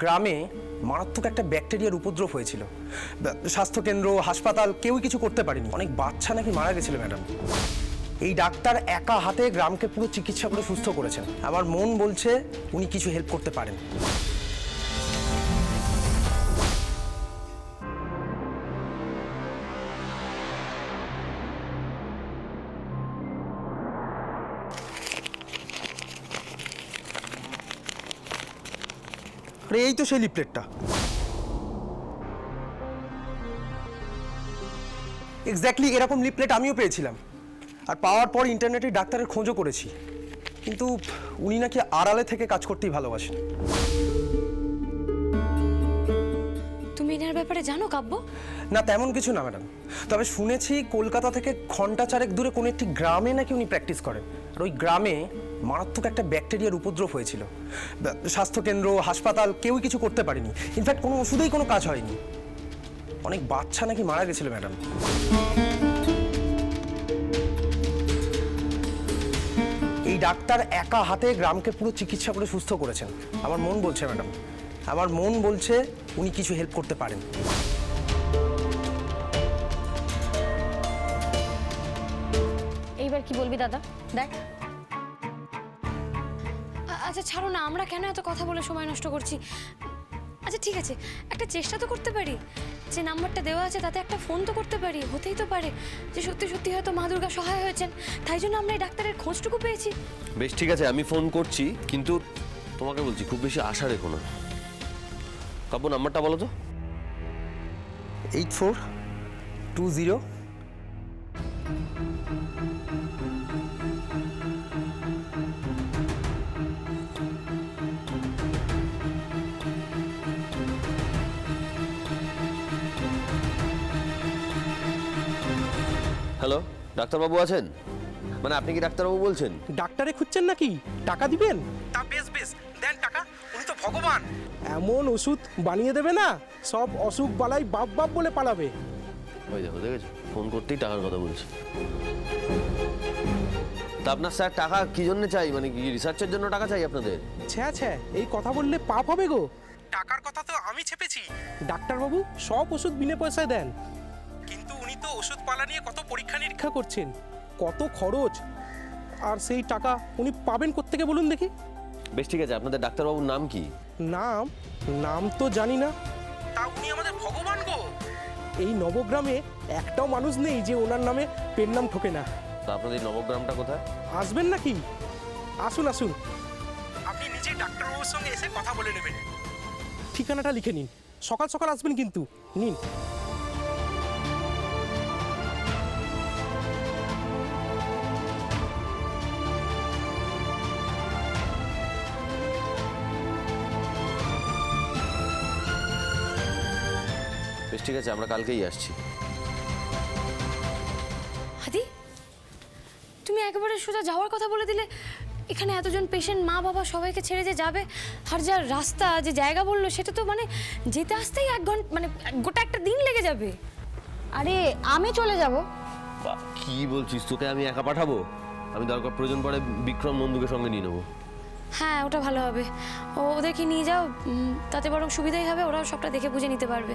গ্রামে মারাত্মক একটা ব্যাকটেরিয়ার উপদ্রব হয়েছিল। স্বাস্থ্যকেন্দ্র, হাসপাতাল কেউই কিছু করতে পারেনি। অনেক বাচ্চা নাকি মারা গেছিল ম্যাডাম। এই ডাক্তার একা হাতে গ্রামকে পুরো চিকিৎসা করে সুস্থ করেছেন। আমার মন বলছে উনি কিছু হেল্প করতে পারেন। আরে এই তো সেই লিফলেটটা। এক্স্যাক্টলি এরকম লিফলেট আমিও পেয়েছিলাম, আর পাওয়ার পর ইন্টারনেটে ডাক্তারের খোঁজও করেছি, কিন্তু উনি নাকি আড়ালে থেকে কাজ করতেই ভালোবাসেন। তুমি এনার ব্যাপারে জানো কাব্য? না, তেমন কিছু না ম্যাডাম, তবে শুনেছি কলকাতা থেকে ঘন্টা চারেক দূরে কোনো একটি গ্রামে নাকি উনি প্র্যাকটিস করেন, আর ওই গ্রামে মারাত্মক একটা ব্যাকটেরিয়ার উপদ্রব হয়েছিল। স্বাস্থ্যকেন্দ্র, হাসপাতাল কেউই কিছু করতে পারেনি। ইনফ্যাক্ট কোনো ওষুধেই কোনো কাজ হয়নি। অনেক বাচ্চা নাকি মারা গেছিল ম্যাডাম। এই ডাক্তার একা হাতে গ্রামকে পুরো চিকিৎসা করে সুস্থ করেছেন। আমার মন বলছে ম্যাডাম, আমার মন বলছে উনি কিছু হেল্প করতে পারেন। এইবার কি বলবি দাদা? দেখ। আচ্ছা ছাড়ো না, আমরা কেন এত কথা বলে সময় নষ্ট করছি? আচ্ছা ঠিক আছে, একটা চেষ্টা তো করতে পারি। যে নাম্বারটা দেওয়া আছে তাতে একটা ফোন তো করতে পারি। হতেই তো পারে যে সত্যি সত্যি হয়তো মা দুর্গা সহায় হয়েছেন, তাই জন্য আমরা এই ডাক্তারের খোঁজটুকু পেয়েছি। বেশ ঠিক আছে, আমি ফোন করছি, কিন্তু তোমাকে বলছি খুব বেশি আশা রেখো না। কাব্য, নাম্বারটা বলো তো। 8420। হ্যালো, ডাক্তারবাবু আছেন? মানে আপনি কি ডাক্তারবাবু বলছেন? ডাক্তারে খুঁজছেন নাকি? টাকা দিবেন? তা বেশ বেশ, দেন টাকা, উনি তো ভগবান। এমন ওষুধ বানিয়ে দেবে না, সব অসুখ বালাই বাপ বাপ বলে পালাবে। ওই দেখো, দেখেছো, ফোন করতেই টাকার কথা বলছে। তা আপনার স্যার টাকা কি জন্য চাই? মানে কি রিসার্চের জন্য টাকা চাই আপনাদের? ছ্যা ছ্যা, এই কথা বললে পাপ হবে গো। টাকার কথা তো আমি চেপেছি। ডাক্তারবাবু সব ওষুধ বিনা পয়সায় দেন, কিন্তু উনি তো ওষুধ পালা নিয়ে কত পরীক্ষা নিরীক্ষা করছেন, কত খরচ, আর সেই টাকা উনি পাবেন কোত্থেকে বলুন দেখি? বেশ ঠিক আছে, আপনাদের ডাক্তারবাবুর নাম কি? নাম নাম তো জানি না। তা উনি আমাদের ভগবান গো। এই নবগ্রামে একটাও মানুষ নেই যে ওনার নামে পেন নাম ঠোকে না। তা আপনাদের নবগ্রামটা কোথায়? আসবেন নাকি? আসুন আসুন, আপনি নিজে ডাক্তারবাবুর সঙ্গে এসে কথা বলে নেবেন। ঠিকানাটা লিখে নিন, সকাল সকাল আসবেন কিন্তু। নিন। বেশ ঠিক আছে, আমরা কালকেই আসছি। হাদি, তুমি একেবারে সোজা যাওয়ার কথা বলে দিলে। এখানে এতজন পেশেন্ট, মা বাবা সবাইকে ছেড়ে যে যাবে, আর যার রাস্তা, যে জায়গা বললো, সেটা তো মানে যেতে আসতেই 1 ঘন্টা, মানে গোটা একটা দিন লেগে যাবে। আরে আমি চলে যাব। কি বলছিস? তোকে আমি একা পাঠাবো? আমি দরকার প্রয়োজন পড়ে বিক্রম নন্দুকে সঙ্গে নিয়ে নেবো। হ্যাঁ, ওটা ভালো হবে। ওদেরকে নিয়ে যাও, তাতে বরং সুবিধাই হবে, ওরাও সবটা দেখে বুঝে নিতে পারবে।